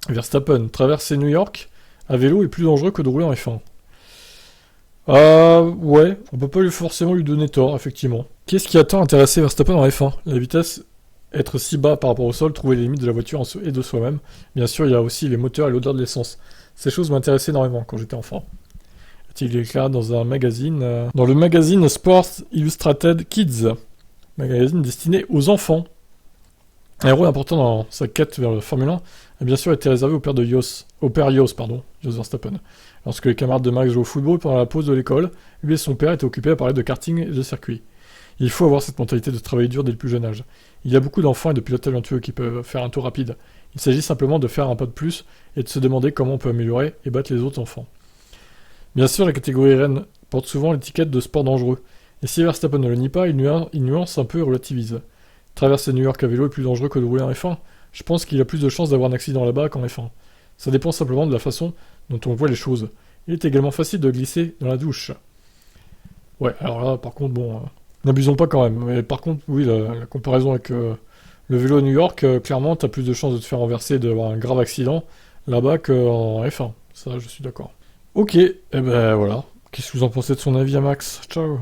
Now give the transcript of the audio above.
Verstappen, traverser New York à vélo est plus dangereux que de rouler en F1. Ouais, on peut pas forcément lui donner tort, effectivement. Qu'est-ce qui a tant intéressé Verstappen en F1? La vitesse, être si bas par rapport au sol, trouver les limites de la voiture et de soi-même. Bien sûr, il y a aussi les moteurs et l'odeur de l'essence. Ces choses m'intéressaient énormément quand j'étais enfant. Il déclare dans un magazine, dans le magazine Sports Illustrated Kids, magazine destiné aux enfants. Un rôle important dans sa quête vers le Formule 1 a bien sûr été réservé au père Jos, Jos Verstappen. Lorsque les camarades de Max jouaient au football pendant la pause de l'école, lui et son père étaient occupés à parler de karting et de circuit. Il faut avoir cette mentalité de travailler dur dès le plus jeune âge. Il y a beaucoup d'enfants et de pilotes talentueux qui peuvent faire un tour rapide. Il s'agit simplement de faire un pas de plus et de se demander comment on peut améliorer et battre les autres enfants. Bien sûr, la catégorie Rennes porte souvent l'étiquette de sport dangereux. Et si Verstappen ne le nie pas, il nuance un peu et relativise. Traverser New York à vélo est plus dangereux que de rouler en F1. Je pense qu'il a plus de chances d'avoir un accident là-bas qu'en F1. Ça dépend simplement de la façon dont on voit les choses. Il est également facile de glisser dans la douche. Ouais, alors là, par contre, bon, n'abusons pas quand même. Mais par contre, oui, la comparaison avec le vélo à New York, clairement, t'as plus de chances de te faire renverser et d'avoir un grave accident là-bas qu'en F1. Ça, je suis d'accord. Ok, et ben voilà. Qu'est-ce que vous en pensez de son avis à Max? Ciao.